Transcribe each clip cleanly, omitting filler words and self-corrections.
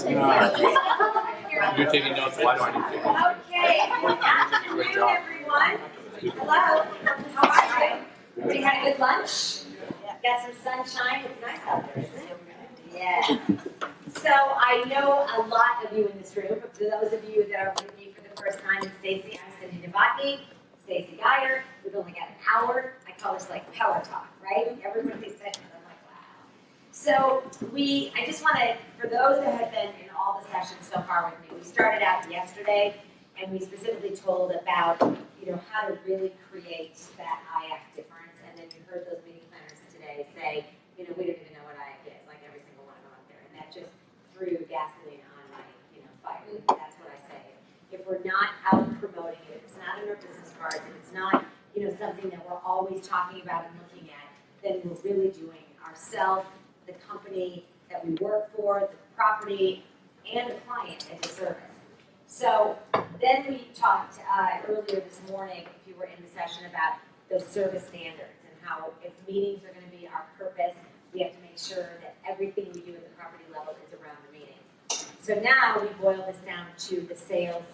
You're taking notes. Why do I need to take notes? Okay, good afternoon, everyone. Hello. How are you? Everybody had a good lunch? Got some sunshine. It's nice out there, isn't it? Yes. So I know a lot of you in this room, but for those of you that are with me for the first time, and Stacy, I'm Cindy Novotny, Stacy Geyer. We've only got an hour. I call this like power talk, right? Everyone thinks that. I'm like, wow. So I just want to, for those that have been in all the sessions so far with me, we started out yesterday, and we specifically told about, how to really create that IACC difference. And then you heard those meeting planners today say, we don't even know what IACC is, like every single one of them out there. And that just threw gasoline on my, fire. That's what I say. If we're not out promoting it, if it's not in our business cards, if it's not, something that we're always talking about and looking at, then we're really doing ourselves, the company that we work for, the property, and the client as a service. So then we talked earlier this morning, if you were in the session, about those service standards and how if meetings are going to be our purpose, we have to make sure that everything we do at the property level is around the meeting. So now we boil this down to the sales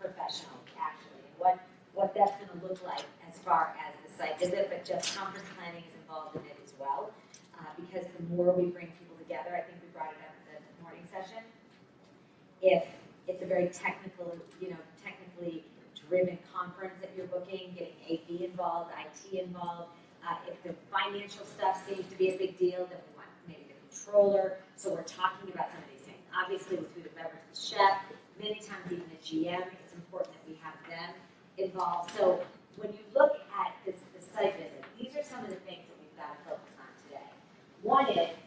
professional, actually, and what that's going to look like as far as the site visit, but just conference planning is involved in it as well, because the more we bring people together, I think we brought it up in the morning session, if it's a very technically driven conference that you're booking, getting AV involved, IT involved. If the financial stuff seems to be a big deal, then we want maybe the controller. So we're talking about some of these things. Obviously, with food and beverage, the chef, many times even the GM, it's important that we have them involved. So when you look at the site visit, these are some of the things that we've got to focus on today. One is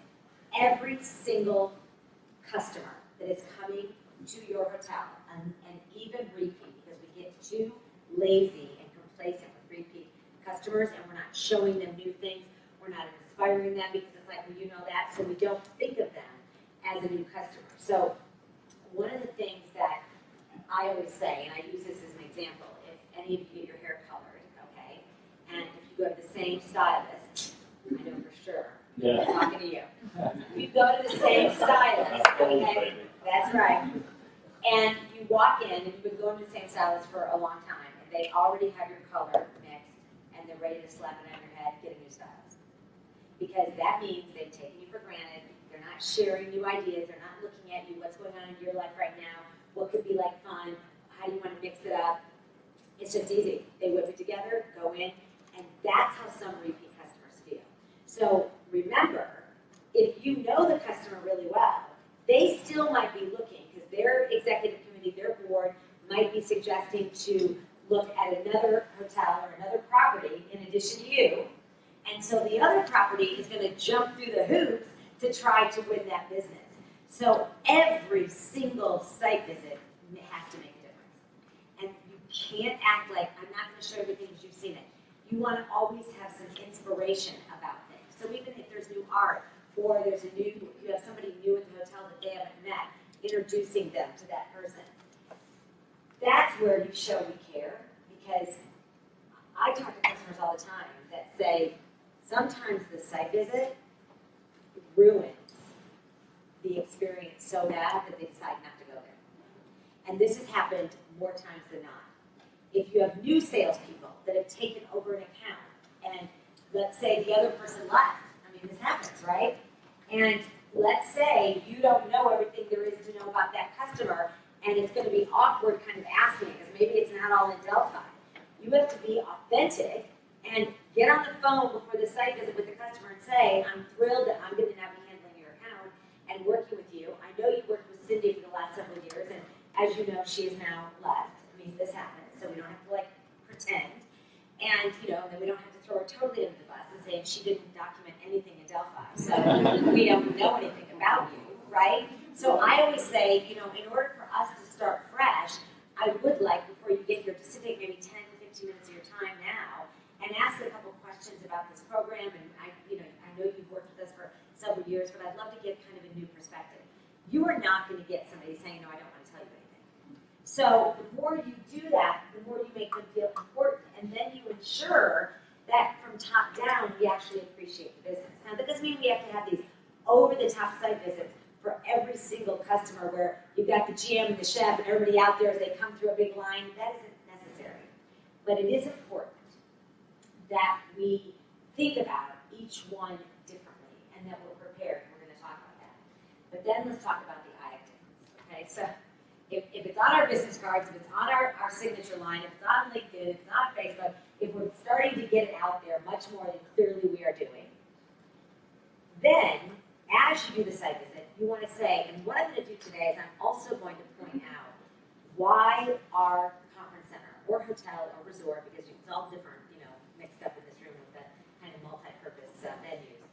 every single customer that is coming to your hotel, and even repeat, because we get too lazy and complacent with repeat customers, and we're not showing them new things, we're not inspiring them, because it's like, well, you know that, so we don't think of them as a new customer. So one of the things that I always say, and I use this as an example, if any of you get your hair colored, okay, and if you go to the same stylist, I know for sure, I'm talking to you. If you go to the same stylist, okay, that's right. And you walk in, and you've been going to the same stylist for a long time, and they already have your color mixed, and they're ready to slap it on your head, get a new stylist. Because that means they've taken you for granted, they're not sharing new ideas, they're not looking at you, what's going on in your life right now, what could be like fun, how do you want to mix it up. It's just easy. They whip it together, go in, and that's how some repeat customers feel. So remember, if you know the customer really well, they still might be looking, because their executive committee, their board, might be suggesting to look at another hotel or another property in addition to you. And so the other property is going to jump through the hoops to try to win that business. So every single site visit has to make a difference. And you can't act like, I'm not going to show everything as you've seen it. You want to always have some inspiration about things. So even if there's new art, or you have somebody new in the hotel that they haven't met, introducing them to that person. That's where you show we care, because I talk to customers all the time that say, sometimes the site visit ruins the experience so bad that they decide not to go there. And this has happened more times than not. If you have new salespeople that have taken over an account, and let's say the other person left, this happens, right? And let's say you don't know everything there is to know about that customer, and it's going to be awkward kind of asking, because maybe it's not all in Delphi. You have to be authentic and get on the phone before the site visit with the customer and say, I'm thrilled that I'm going to now be handling your account and working with you. I know you worked with Cindy for the last several years, and as you know, she has now left. This happens, so we don't have to pretend. And, then we don't have to throw her totally under the bus and say she didn't document anything in Delphi, so we don't know anything about you, right? So I always say, in order for us to start fresh, I would like, before you get here, just to take maybe 10 to 15 minutes of your time now and ask a couple questions about this program. And I know you've worked with us for several years, but I'd love to get kind of a new perspective. You are not going to get somebody saying, no, I don't want to tell you anything. So the more you do that, the more you make them feel important, and then you ensure that from top down, we actually appreciate the business. Now, that doesn't mean we have to have these over-the-top site visits for every single customer where you've got the GM and the chef and everybody out there as they come through a big line. That isn't necessary. But it is important that we think about each one differently and that we're prepared. We're going to talk about that. But then let's talk about the IACC difference. Okay, so if it's on our business cards, if it's on our signature line, if it's on LinkedIn, if it's on Facebook, if we're starting to get it out there much more than clearly we are doing, then as you do the site visit, you want to say, and what I'm going to do today is I'm also going to point out why our conference center or hotel or resort, because it's all different, mixed up in this room with the kind of multi-purpose venues,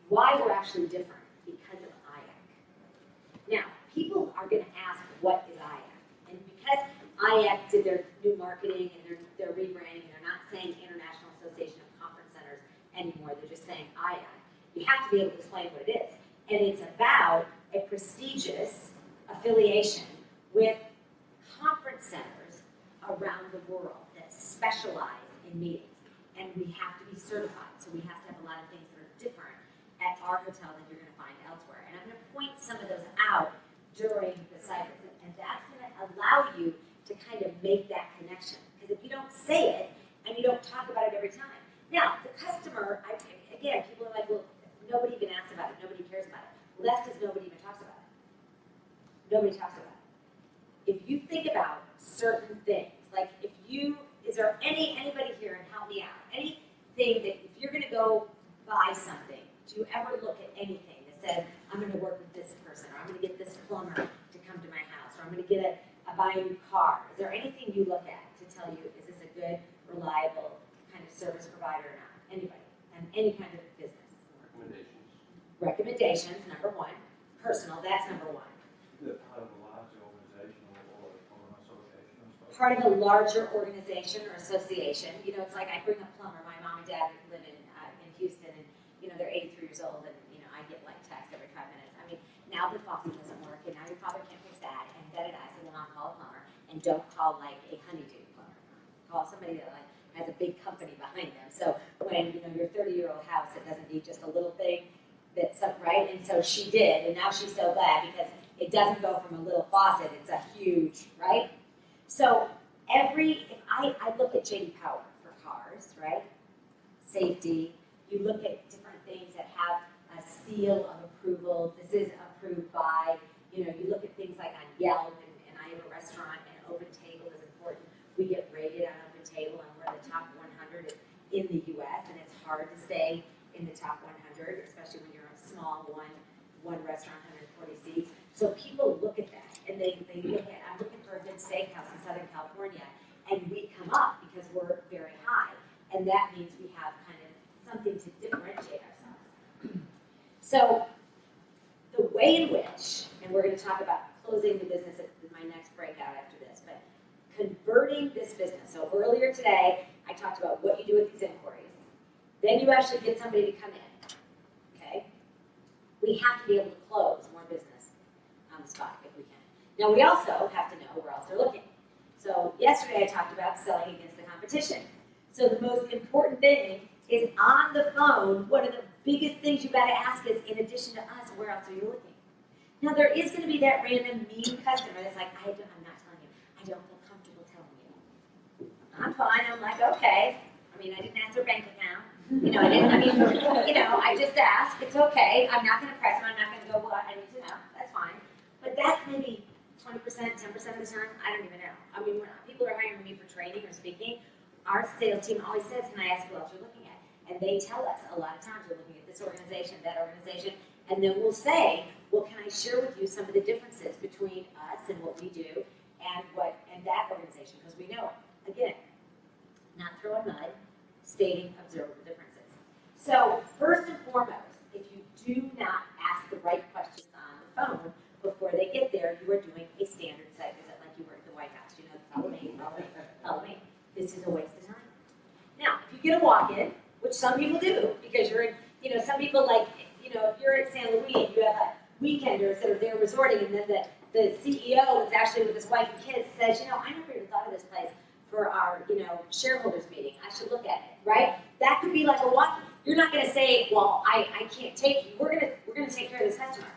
why we're actually different because of IACC. Now, people are going to ask, what is IACC? And because IACC did their new marketing and their rebranding, they're not saying International Association of Conference Centers anymore, they're just saying IACC. You have to be able to explain what it is. And it's about a prestigious affiliation with conference centers around the world that specialize in meetings. And we have to be certified, so we have to have a lot of things that are different at our hotel than you're going to find elsewhere. And I'm going to point some of those out during the site visit, and that's going to allow you to kind of make that connection. Because if you don't say it, and you don't talk about it every time. Now, the customer, again, people are like, well, nobody even asks about it, nobody cares about it. Well, that's because nobody even talks about it. Nobody talks about it. If you think about certain things, like is there anybody here, and help me out, anything that if you're going to go buy something, do you ever look at anything that says, I'm going to work with this person, or I'm going to get this plumber to come to my house, or I'm going to buy a new car? Is there anything you look at to tell you, is this a good, reliable kind of service provider or not? Anybody, and any kind of business. Recommendations, number one. Personal, that's number one. Is it part of a larger organization or an association or something? Part of a larger organization or association. It's like I bring a plumber. My mom and dad live in Houston, and they're 83 years old, and I get like texts every 5 minutes. I mean, now the faucet doesn't work, and now your father can't fix that, and da-da-da. I said, well, I'll call a plumber, and don't call like a honeydew plumber. Call somebody that like has a big company behind them. So when your 30-year-old house that doesn't need just a little thing, that's up, right? And so she did, and now she's so glad because it doesn't go from a little faucet, it's a huge, right? So if I look at J.D. Power for cars, right? Safety, you look at different things that have a seal of approval. This is approved by, you look at things like on Yelp, and I have a restaurant, and Open Table is important. We get rated on Open Table, and we're the top 100 in the U.S., and it's hard to stay in the top 100, especially when you're a small one restaurant, 140 seats. So people look at that, and they look at, I'm looking for a good steakhouse in Southern California, and we come up because we're very high, and that means we have kind of something to differentiate ourselves. So the way in which, and we're going to talk about closing the business at my next breakout after this, but converting this business. So earlier today, I talked about what you do with these inquiries. Then you actually get somebody to come in, okay? We have to be able to close more business on the spot if we can. Now, we also have to know where else they're looking. So yesterday I talked about selling against the competition. So the most important thing is on the phone, one of the biggest things you got to ask is, in addition to us, where else are you looking? Now, there is going to be that random mean customer that's like, I'm not telling you. I don't feel comfortable telling you. I'm fine. I'm like, okay. I mean, I didn't ask their bank account. I just asked. It's okay. I'm not going to press them. I'm not going to go, well, I need to know. That's fine. But that's maybe 20%, 10% of the time. I don't even know. I mean, when people are hiring me for training or speaking, our sales team always says, can I ask who else you're looking at? And they tell us a lot of times we're looking at this organization, that organization, and then we'll say, well, can I share with you some of the differences between us and what we do and that organization? Because we know, again, not throwing mud, stating observable differences. So first and foremost, if you do not ask the right questions on the phone before they get there, you are doing a standard site visit like you were at the White House. Follow me. This is a waste of time. Now, if you get a walk-in, which some people do, because you're in, some people like, if you're at San Luis, you have weekenders that are there resorting, and then the CEO is actually with his wife and kids says, I never even thought of this place for our, shareholders meeting. I should look at it, right? That could be like a walk. You're not going to say, well, I can't take you. We're gonna take care of this customer.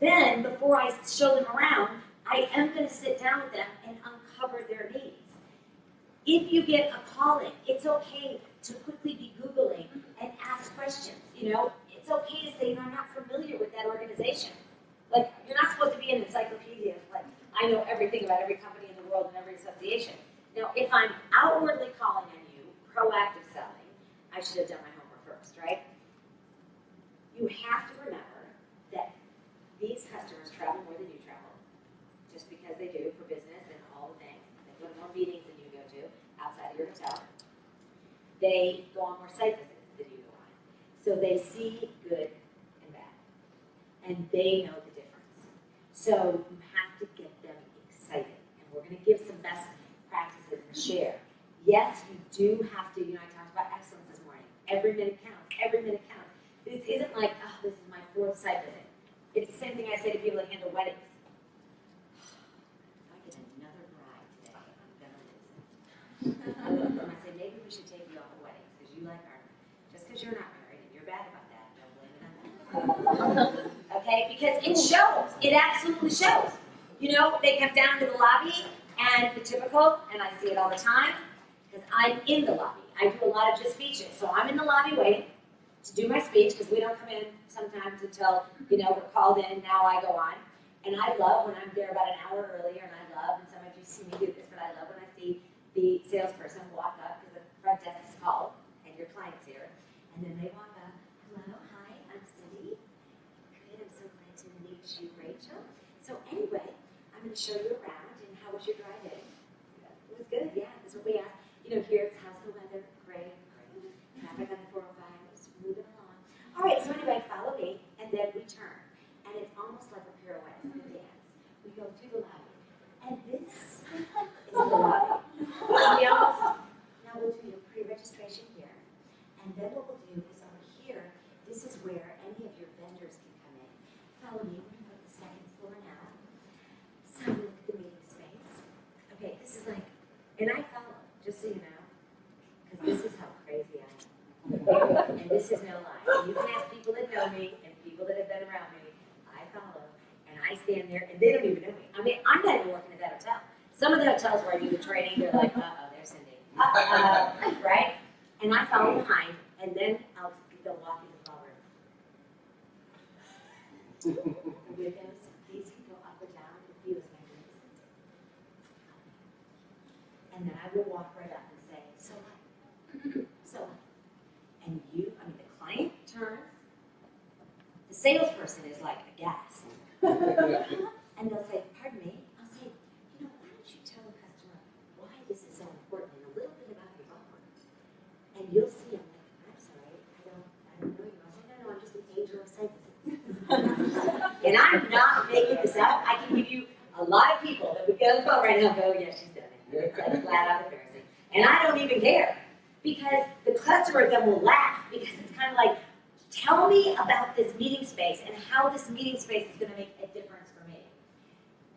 Then, before I show them around, I am going to sit down with them and uncover their needs. If you get a call in, it's okay to quickly be Googling and ask questions. You know, it's okay to say, I'm not familiar with that organization. Like, you're not supposed to be an encyclopedia. Like, I know everything about every company in the world and every association. Now, if I'm outwardly calling on you, proactive selling, I should have done my homework first, right? You have to remember that these customers travel more than you travel, just because they do for business and all the things. They go to more meetings than you go to outside of your hotel. They go on more site visits than you go on. So they see good and bad. And they know the difference. So you have to get them excited. And we're going to give some best practices and share. Yes, you do have to, I talked about excellence this morning. Every minute counts. Every minute counts. This isn't like, oh, this is my 4th site visit. It's the same thing I say to people that handle weddings. I get another bride today. I'm gonna lose. And I say, maybe we should take you off of weddings because you like our, just because you're not married and you're bad about that, don't blame it on that. Okay, because it shows. It absolutely shows. You know, they come down to the lobby and the typical, and I see it all the time, because I'm in the lobby. I do a lot of just speeches. So I'm in the lobby waiting to do my speech, because we don't come in sometimes until, we're called in, and now I go on. And I love when I'm there about an hour earlier, and I love, and some of you see me do this, but I love when I see the salesperson walk up, because the front desk is called, and your client's here, and then they walk up, hello, hi, I'm Cindy. Good, I'm so glad to meet you, Rachel. So anyway, I'm going to show you around, and how was your drive in? It was good, yeah, that's what we asked. Here it's how's the weather? Great, great. Traffic on the 405. Moving along. All right, so anyway, follow me, and then we turn. And it's almost like a pirouette, a dance. We go through the lobby. And this is the lobby. Now we'll do your pre-registration here. And then what we'll do is over here, this is where any of your vendors can come in. Follow me, we're going to go to the 2nd floor now. So look at the meeting space. Okay, this is like, and I follow, just so you know, because this is how crazy I am. And this is no lie. And you can ask people that know me and people that have been around me. I follow, and I stand there, and they don't even know me. I mean, I'm not even working at that hotel. Some of the hotels where I do the training, they're like, uh-oh, there's Cindy. Right? And I follow behind, and then they'll walk into the ballroom. The windows, these can go up or down, the view is magnificent. And then I will walk right up and say, so what? So what? And the client turns, the salesperson is like aghast. And they'll say, pardon me. I'll say, why don't you tell the customer why this is so important and a little bit about your offer? And you'll see them like, I'm sorry, I don't know you. I'll say, no, I'm just an angel of sight visits. And I'm not making this up. I can give you a lot of people that would get on the phone right now and go, yeah, she's done it. It's like flat out embarrassing. And I don't even care. Because the customer then will laugh, because it's kind of like, tell me about this meeting space and how this meeting space is going to make a difference for me.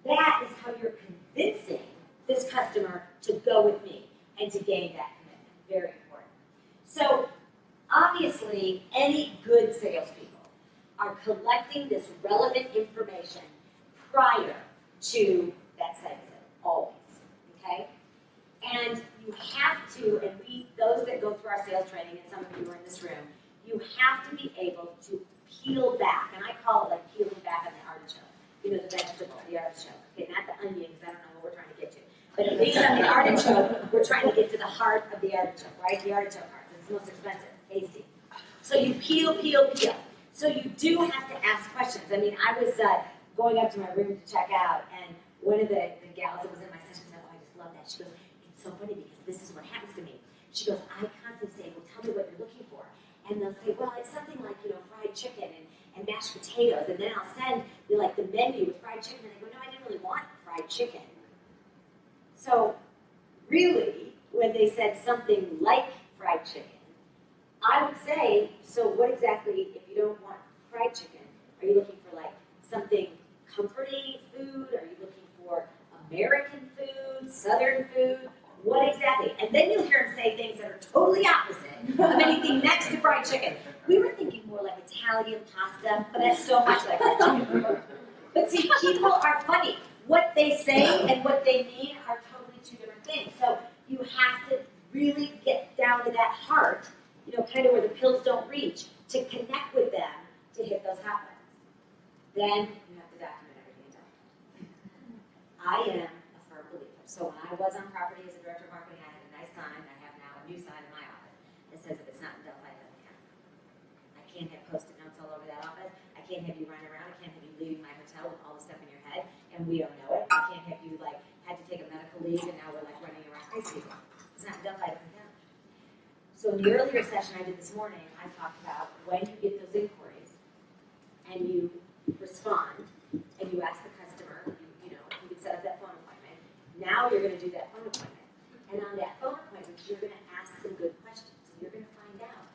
That is how you're convincing this customer to go with me and to gain that commitment. Very important. So, obviously, any good salespeople are collecting this relevant information prior to that site visit, always. Okay? And you have to, and those that go through our sales training, and some of you are in this room, you have to be able to peel back, and I call it like peeling back on the artichoke. The vegetable, the artichoke. Okay, not the onion, because I don't know what we're trying to get to. But at least on the artichoke, we're trying to get to the heart of the artichoke, right? The artichoke heart. It's the most expensive, tasty. So you peel. So you do have to ask questions. I mean, I was going up to my room to check out, and one of the gals that was in my session said, oh, I just love that. She goes, it's so funny because this is what happens to me. She goes, I constantly say, well, tell me what you're looking for. And they'll say, well, it's something like, fried chicken and mashed potatoes. And then I'll send you like the menu with fried chicken. And they go, no, I didn't really want fried chicken. So really, when they said something like fried chicken, I would say, so what exactly, if you don't want fried chicken, are you looking for like something comforting food? Are you looking for American food, Southern food? What exactly? And then you'll hear them say things that are totally opposite of anything next to fried chicken. We were thinking more like Italian pasta, but that's so much like that too. But see, people are funny. What they say and what they mean are totally two different things. So you have to really get down to that heart, you know, kind of where the pills don't reach, to connect with them to hit those hot buttons. Then you have to document everything and I am a firm believer. So when I was on property as a director of marketing, I had a nice sign. I have now a new sign in my office that says if it's not in Delphi, it doesn't count. I can't have Post-it notes all over that office. I can't have you running around. I can't have you leaving my hotel with all the stuff in your head and we don't know it. I can't have you like had to take a medical leave and now we're like running around crazy. It's not in Delphi, it doesn't count. So in the earlier session I did this morning, I talked about when you get those inquiries and you respond and you ask the customer, you know, you can set up that phone appointment. Now you're going to do that phone appointment. And on that phone appointment, you're going to ask some good questions. You're going to find out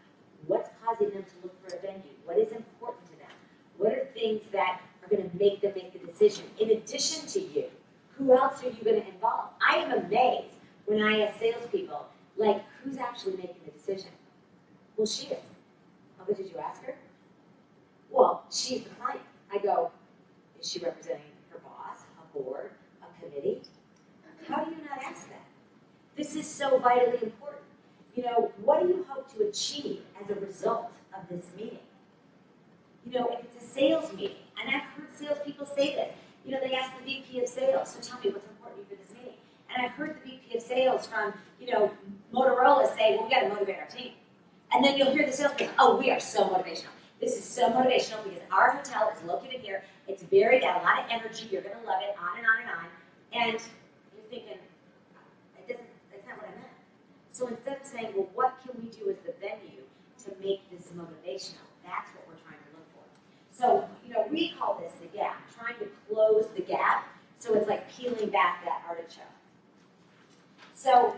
what's causing them to look for a venue, what is important to them, what are things that are going to make them make the decision. In addition to you, who else are you going to involve? I am amazed when I ask salespeople, like, who's actually making the decision? Well, she is. Oh, but did you ask her? Well, she's the client. I go, is she representing her boss, a board, a committee? How do you not ask that? This is so vitally important. You know, what do you hope to achieve as a result of this meeting? You know, if it's a sales meeting, and I've heard salespeople say this, you know, they ask the VP of sales, so tell me what's important for this meeting. And I've heard the VP of sales from, you know, Motorola say, well, we got to motivate our team. And then you'll hear the salespeople, oh, we are so motivational. This is so motivational because our hotel is located here. It's very, got a lot of energy. You're going to love it, on and on and on. And you're thinking, that's not what I meant. So instead of saying, well, what can we do as the venue to make this motivational? That's what we're trying to look for. So, you know, we call this the gap, trying to close the gap. So it's like peeling back that artichoke. So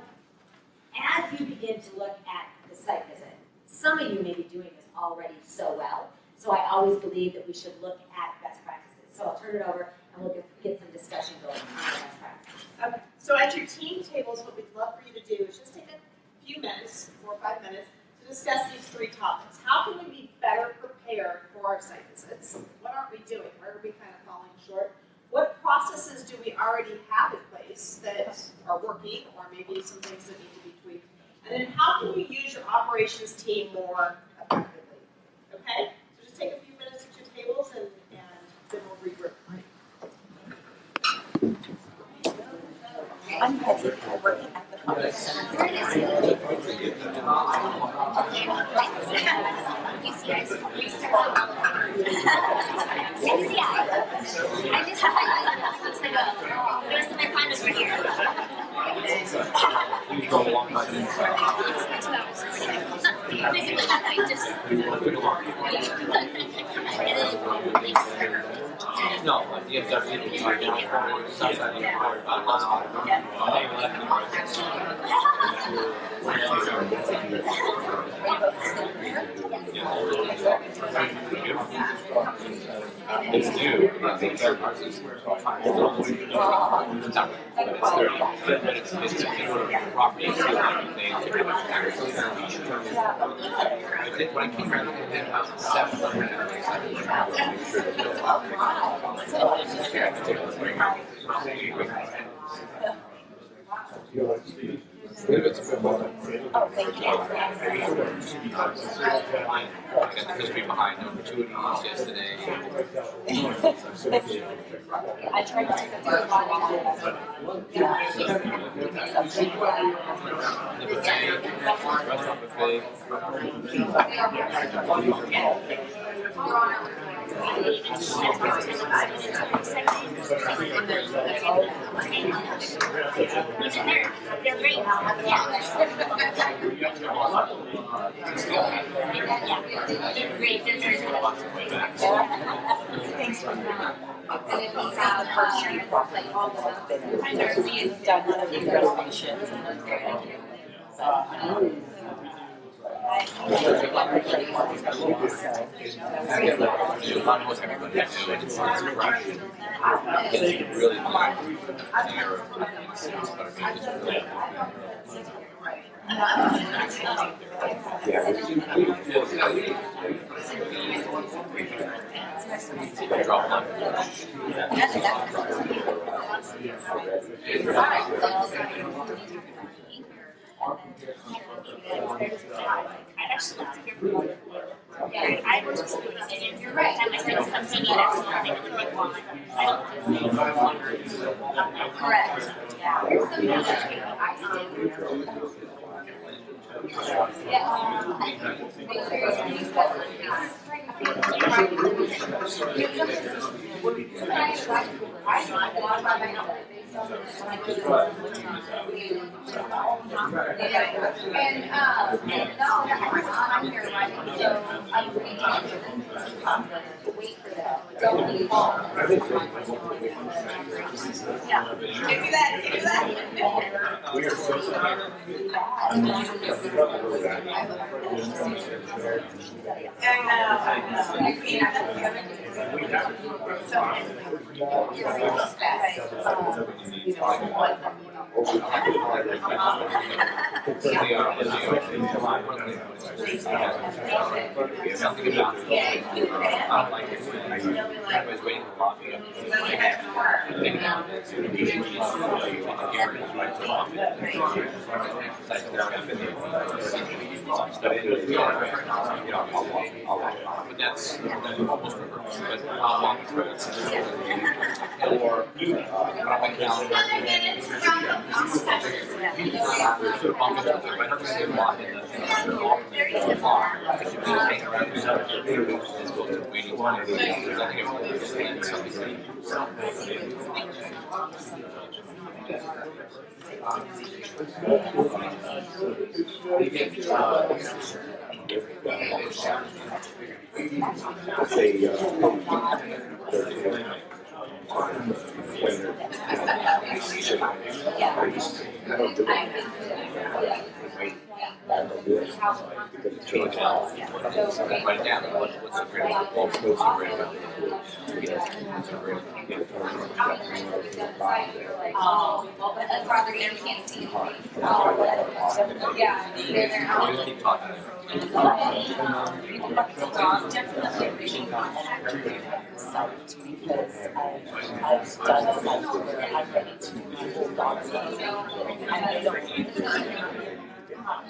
as you begin to look at the site visit, some of you may be doing this already so well. So I always believe that we should look at best practices. So I'll turn it over and we'll get some discussion going on best practices. Okay, so at your team tables, what we'd love for you to do is just take a few minutes, 4 or 5 minutes, to discuss these 3 topics. How can we be better prepared for our site visits? What aren't we doing? Where are we kind of falling short? What processes do we already have in place that are working, or maybe some things that need to be tweaked? And then how can you use your operations team more effectively? Okay? So just take a few minutes at your tables and then we'll regroup. I'm Hetty. I work at the conference center. I just have the rest of my partners were here. You go along by the no, you have to people try to forward stuff that you worry about last it's new. I think third parts is it's a property to everything. When I came around, I did about 700. Oh, thank you. I got the history behind number 2 of these yesterday. I tried to take a good Restaurant buffet. They're great. Thanks for that. And then we have we've done a few renovations. I'd actually like to hear from you. Yeah, I was doing it, and you're right. I might have something that I don't really want. I don't really want. Correct. Yeah. Here's some I wait for that. Don't leave home. Yeah. Give me that. Give me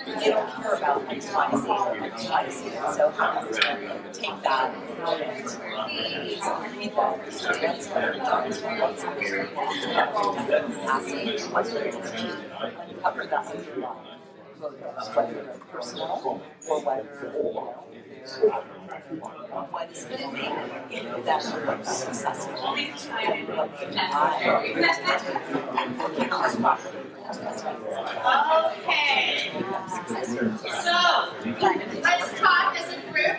They don't care about XYZ or XYZ, so how to take that and read that. That's cover that underlying motives, whether they're personal or whether what is going to make that successful. Okay. So, let's talk as a group.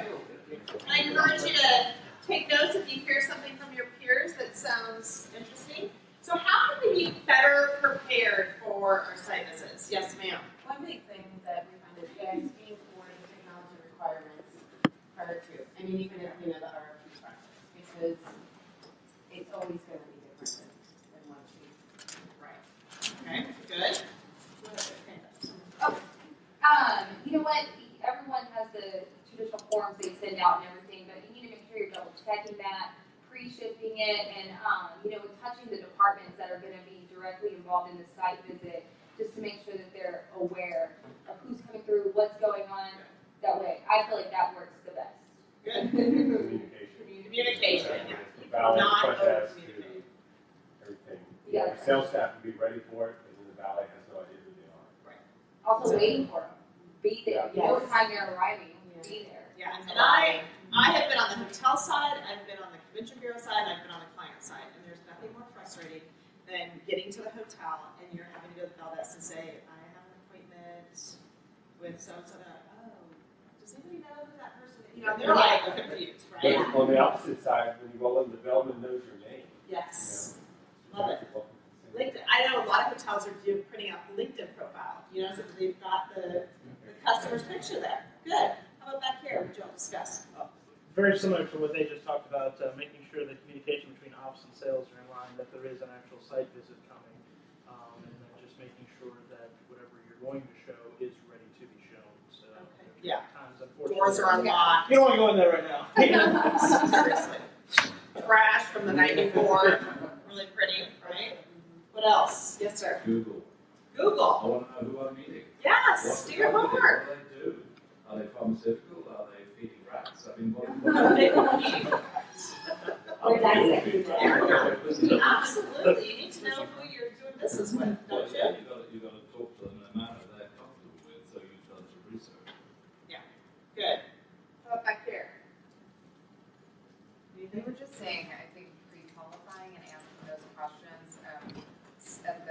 I encourage you to take notes if you hear something from your peers that sounds interesting. So how can we be better prepared for our site visits? Yes, ma'am. One big thing that we find is asking for the technology requirements prior to. I mean, even if we know the RFP process, because it's always going to be different than what we. Right. Okay, good. You know what? Everyone has the traditional forms they send out and everything, but you need to make sure you're double checking that, pre-shipping it, and touching the departments that are going to be directly involved in the site visit, just to make sure that they're aware of who's coming through, what's going on. That way, I feel like that works the best. Good. Communication. Valley Not front desk, over-communicate. everything. Yeah. The sales staff can be ready for it, because the Valley has no idea who they are. Also, waiting for them. Be there. Yeah. You know what time you're arriving. Be there. Yeah, and I have been on the hotel side, I've been on the convention bureau side, and I've been on the client side, and there's nothing more frustrating than getting to the hotel and you're having to go to the bell desk and say, I have an appointment with so-and-so, and I'm like, oh, does anybody know who that person is? You know, they're like confused, right? But on the opposite side, when you roll in, the bellman knows your name. Yes. You Love it. LinkedIn. I know a lot of hotels are printing out the LinkedIn profile. You know, so they've got the customer's picture there. Good. How about back here? Would you all discuss? Very similar to what they just talked about, making sure that communication between ops and sales are in line, that there is an actual site visit coming, and then just making sure that whatever you're going to show is ready to be shown. So Okay. Yeah. times, unfortunately, Doors are unlocked. you don't want to go in there right now. Seriously. Trash from the night before. Really pretty, right? What else? Yes, sir. Google. Google. I want to know who I'm meeting. Yes. Do your What homework. do they do? Are they pharmaceutical? Are they feeding rats? I mean, what? We're dissecting Absolutely. You need to know who you're doing business with, don't you? You got to talk to them in a manner they're comfortable with, so you've done some research. Good. How about back here? We were just saying, I think pre-qualifying and asking those questions. At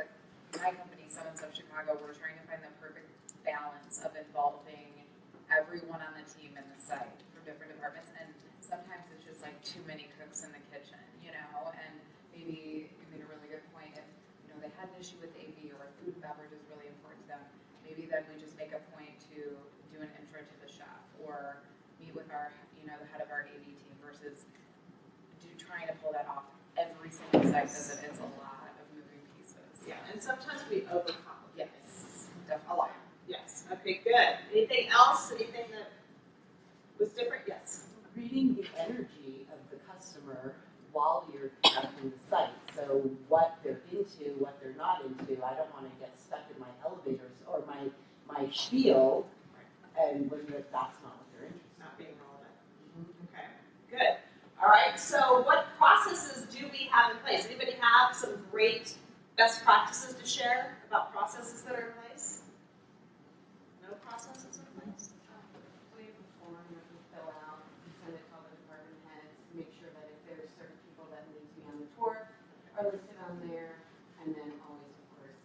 my company, Summons of Chicago, we're trying to find the perfect balance of involving everyone on the team in the site from different departments, and sometimes it's just like too many cooks in the kitchen, you know. And maybe you made a really good point. If they had an issue with AV or food and beverage is really important to them, maybe then we just make a point to do an intro to the chef or meet with our, the head of our AV team versus trying to pull that off every single site because it's a lot of moving pieces. Yeah, and sometimes we overcomplicate. Yes, A definitely. lot. Yes. Okay, good. Anything else? Anything that was different? Yes. Reading the energy of the customer while you're conducting the site. So what they're into, what they're not into. I don't want to get stuck in my elevators or my spiel, and when that's not what they're interested in. Not being relevant. Okay, good. All right, so what processes do we have in place? Anybody have some great best practices to share about processes that are in place? No processes in place? We have a form that we fill out, we send it to all the department heads, make sure that if there's certain people that need to be on the tour are listed on there, and then always, of course,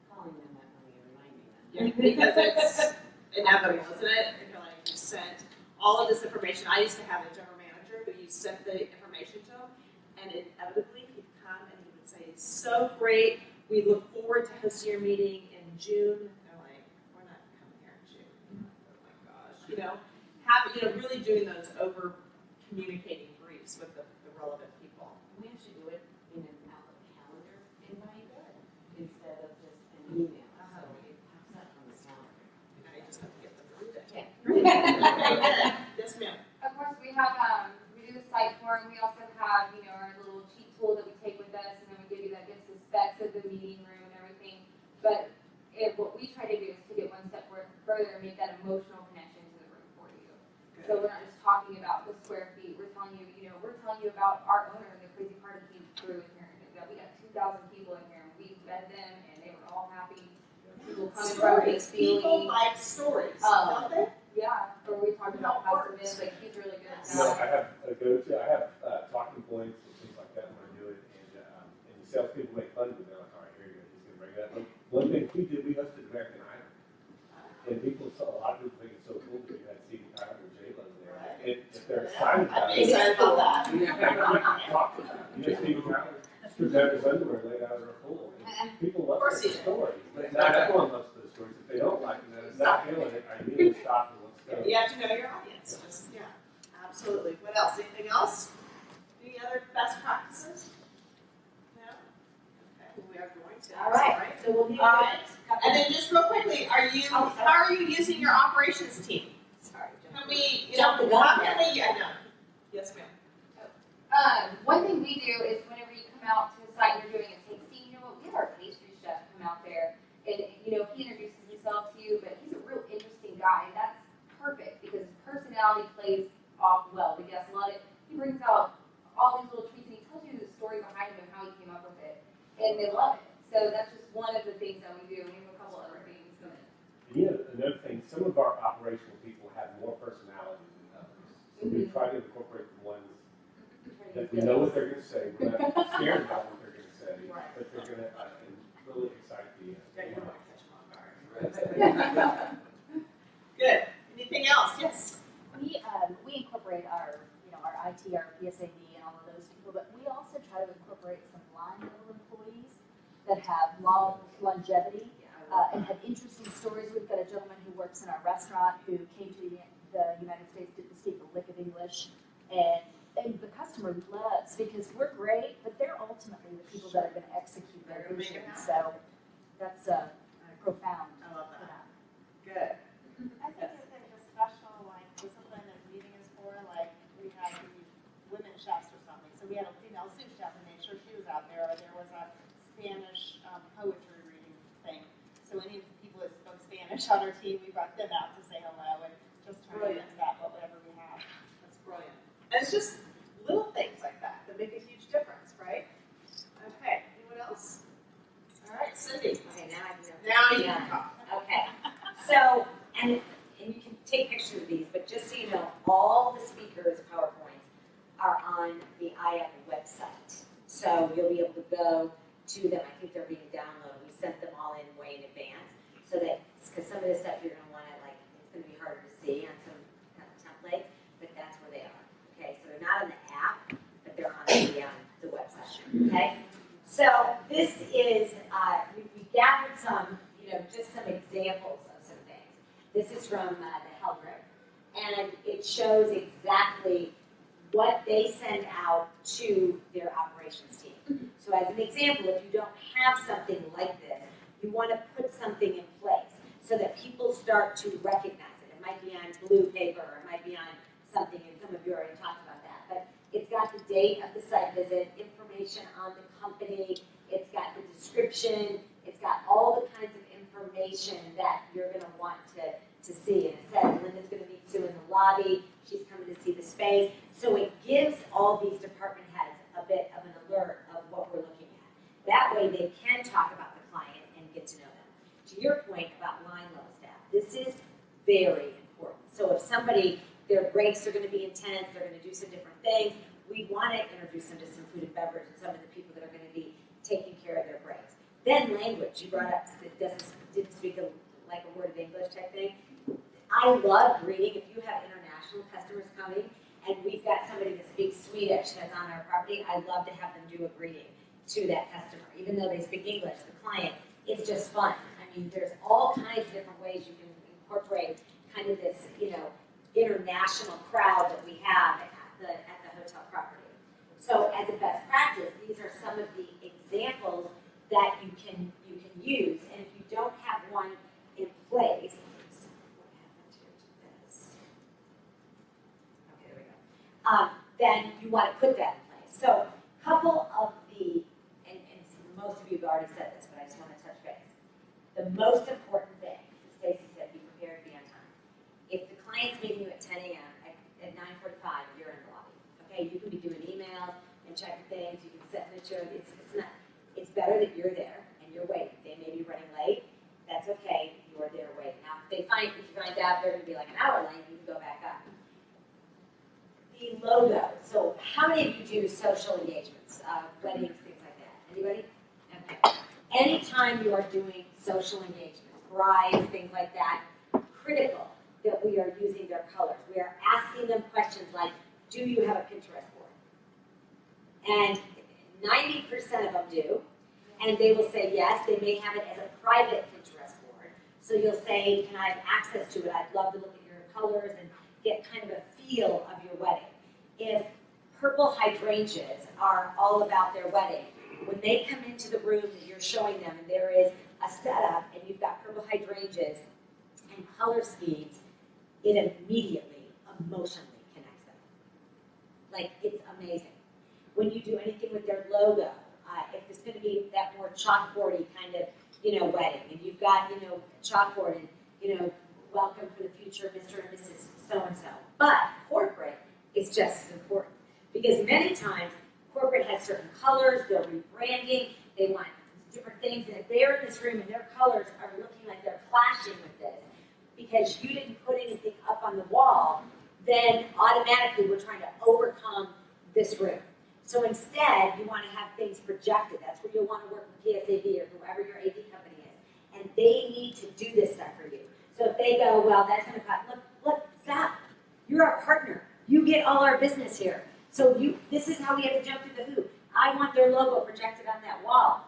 calling them that money and reminding them. Yeah, because it's inevitable, isn't it? You're like, you sent all of this information. I used to have a general manager who you sent the information to him, and inevitably he'd come and he would say, so great, we look forward to hosting your meeting in June. They're like, we're not coming here in June. Oh my gosh. Really doing those over communicating briefs with the relevant people. We actually do it in an Outlook calendar invite instead of just an email. So it pops up on the calendar. Now you just have to get them to read it. Yeah. Great. Yes, ma'am. Of course, we have, we do the site form, we also have, our little cheat tool that we take with us, and then we give you that gives the specs of the meeting room and everything. But what we try to do is to get one step further and make that emotional connection to the room for you. So we're not just talking about the square feet, we're telling you, we're telling you about our owner and the crazy party he threw in here. We got 2,000 people in here, and we fed them, and they were all happy. People coming from the People ceiling. like stories, don't they? Yeah, or we talked about House of Miss, like he's really good at You know, that. I have a go-to. I have talking points and things like that when I do it, and the salespeople make fun of me. They're like, "All right, here you go. He's gonna bring it up." But one thing we did, we hosted American Idol, and a lot of people think it's so cool that you had Stevie Tyler and J-Lo there. And if they're excited about I'd it, be excited about that. talk about it. Stevie Tyler stripped out his underwear, laid out her pool. People love course he those did. stories, but not everyone loves those stories. If they don't like them, and it's not feeling it, I need to stop and let's go. You have to know your audience. Yeah, absolutely. What else? Anything else? Any other best practices? No? Okay, we are going to. All right, so we'll be All right. And then just real quickly, how are you using your operations team? Sorry, Can we, Jump the gun how there. can we, yeah, no. Yes, ma'am. One thing we do is whenever you come out to the site and you're doing a tasting, we have our pastry chef come out there, and he introduces himself to you, but he's a real interesting guy, and that's perfect because his personality plays off well. We get a lot of, he brings out all these little treats, and he tells you the story behind him and how he came up with it, and they love it. So that's just one of the things that we do. We have a couple other things. Another thing, some of our operational people have more personality than others. So we try to incorporate the ones that we know what they're going to say. We're not scared about what they're going to say, but they're going to really excite the Yeah, you don't want to catch them off guard. Good. Anything else? Yes. We incorporate our IT, our PSAD, and all of those people, but we also try to incorporate some line level employees that have long longevity and have interesting stories. We've got a gentleman who works in our restaurant who came to the United States, didn't speak a lick of English, and the customer loves, because we're great, but they're ultimately the people that are going to execute their vision. So that's profound. I love Spanish poetry reading thing. So any of the people that spoke Spanish on our team, we brought them out to say hello and just turn it into that, whatever we have. That's brilliant. And it's just little things like that that make a huge difference, right? Okay, anyone else? All right, Cindy. Okay, now I can go. Now you can talk. Okay, so, and you can take pictures of these, but just so you know, all the speakers' PowerPoints are on the IACC website. So you'll be able to go to them. I think they're being downloaded. We sent them all in way in advance, so that, because some of this stuff you're going to want to, like, it's going to be harder to see on some templates, but that's where they are. Okay, so they're not on the app, but they're on the website. Okay, so this is, we gathered some, just some examples of some things. This is from the Hell Group, and it shows exactly what they send out to their operations team. So as an example, if you don't have something like this, you want to put something in place so that people start to recognize it. It might be on blue paper, or it might be on something, and some of you already talked about that, but it's got the date of the site visit, information on the company, it's got the description, it's got all the kinds of information that you're going to want to see. And it says Linda's going to meet Sue in the lobby, she's coming to see the space. So it gives all these department heads a bit of an alert of what we're looking at. That way they can talk about the client and get to know them. To your point about line level staff, this is very important. So if somebody, their breaks are going to be intense, they're going to do some different things, we want to introduce them to some food and beverage and some of the people that are going to be taking care of their breaks. Then language, you brought up that didn't speak like a word of English type thing. I love greeting. If you have international customers coming and we've got somebody that speaks Swedish that's on our property, I love to have them do a greeting to that customer. Even though they speak English, the client, it's just fun. I mean, there's all kinds of different ways you can incorporate kind of this, international crowd that we have at the hotel property. So as a best practice, these are some of the examples that you can use. And if you don't have one in place, then you want to put that in place. So a couple of the, and most of you have already said this, but I just want to touch base. The most important thing, as Stacy said, be prepared to be on time. If the client's meeting you at 10 a.m., at 9:45, you're in the lobby. Okay, you can be doing emails and checking things, you can sit in the chair. It's better that you're there and you're waiting. They may be running late. That's okay, you're there waiting. Now, if you find out they're going to be like an hour late, you can go back up. The logo. So how many of you do social engagements, weddings, things like that? Anybody? Okay. Anytime you are doing social engagements, brides, things like that, critical that we are using their colors. We are asking them questions like, do you have a Pinterest board? And 90% of them do. And they will say yes. They may have it as a private Pinterest board. So you'll say, can I have access to it? I'd love to look at your colors and get kind of a feel of your wedding. If purple hydrangeas are all about their wedding, when they come into the room that you're showing them and there is a setup and you've got purple hydrangeas and color schemes, it immediately emotionally connects them. Like, it's amazing. When you do anything with their logo, if it's going to be that more chalkboardy kind of, wedding, and you've got, chalkboard and, welcome for the future Mr. and Mrs. So-and-so. But corporate is just as important because many times corporate has certain colors, they're rebranding, they want different things, and if they're in this room and their colors are looking like they're clashing with this because you didn't put anything up on the wall, then automatically we're trying to overcome this room. So instead, you want to have things projected. That's where you'll want to work with PSAV or whoever your AV company is. And they need to do this stuff for you. So if they go, well, that's going to cost, look, stop. You're our partner. You get all our business here. So this is how we have to jump through the hoop. I want their logo projected on that wall.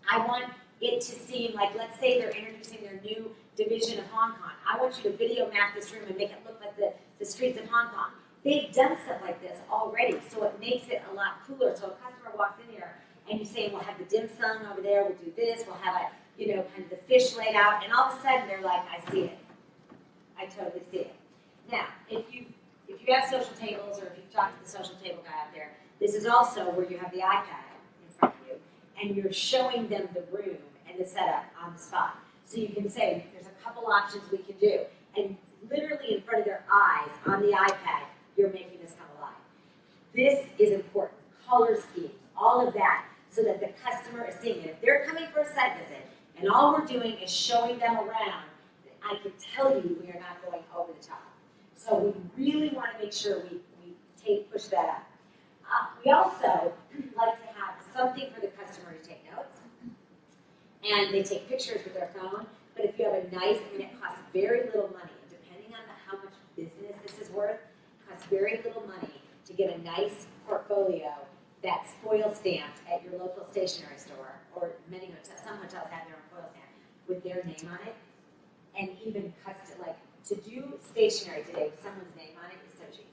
I want it to seem like, let's say they're introducing their new division of Hong Kong. I want you to video map this room and make it look like the streets of Hong Kong. They've done stuff like this already, so it makes it a lot cooler. So a customer walks in here and you say, we'll have the dim sum over there, we'll do this, we'll have kind of the fish laid out, and all of a sudden they're like, I see it. I totally see it. Now, if you have social tables or if you've talked to the social table guy out there, this is also where you have the iPad in front of you, and you're showing them the room and the setup on the spot. So you can say, there's a couple options we can do. And literally in front of their eyes on the iPad, you're making this come alive. This is important. Color schemes, all of that, so that the customer is seeing it. If they're coming for a site visit, and all we're doing is showing them around, I can tell you we are not going over the top. So we really want to make sure we push that up. We also like to have something for the customer to take notes. And they take pictures with their phone. But if you have a nice, and it costs very little money, depending on how much business this is worth, it costs very little money to get a nice portfolio that's foil stamped at your local stationery store, or many hotels, some hotels have their own foil stamp with their name on it, and even custom, like to do stationery today with someone's name on it is so cheap.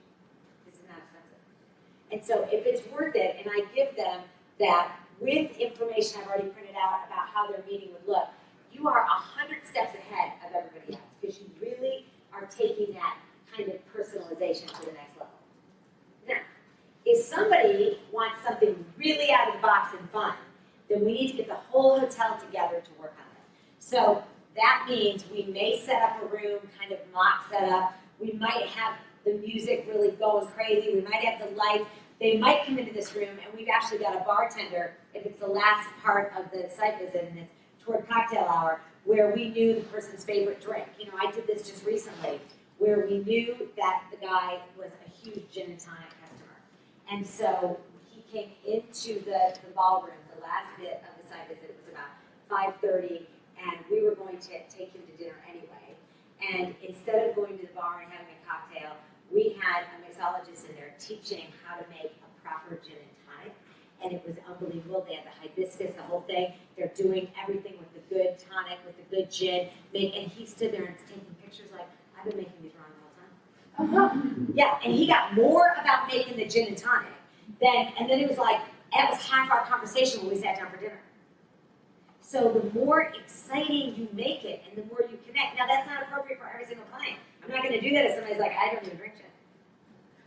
This is not expensive. And so if it's worth it, and I give them that with information I've already printed out about how their meeting would look, you are 100 steps ahead of everybody else because you really are taking that kind of personalization to the next level. Now, if somebody wants something really out of the box and fun, then we need to get the whole hotel together to work on this. So that means we may set up a room, kind of mock setup. We might have the music really going crazy. We might have the lights. They might come into this room, and we've actually got a bartender, if it's the last part of the site visit, and it's toward cocktail hour, where we knew the person's favorite drink. You know, I did this just recently, where we knew that the guy was a huge gin and tonic customer. And so he came into the ballroom, the last bit of the site visit. It was about 5:30, and we were going to take him to dinner anyway. And instead of going to the bar and having a cocktail, we had a mixologist in there teaching how to make a proper gin and tonic. And it was unbelievable. They had the hibiscus, the whole thing. They're doing everything with the good tonic, with the good gin. And he stood there and was taking pictures like, I've been making these wrong the whole time. Yeah, and he got more about making the gin and tonic and then it was like, that was half our conversation when we sat down for dinner. So the more exciting you make it and the more you connect. Now that's not appropriate for every single client. I'm not going to do that if somebody's like, I don't even drink gin.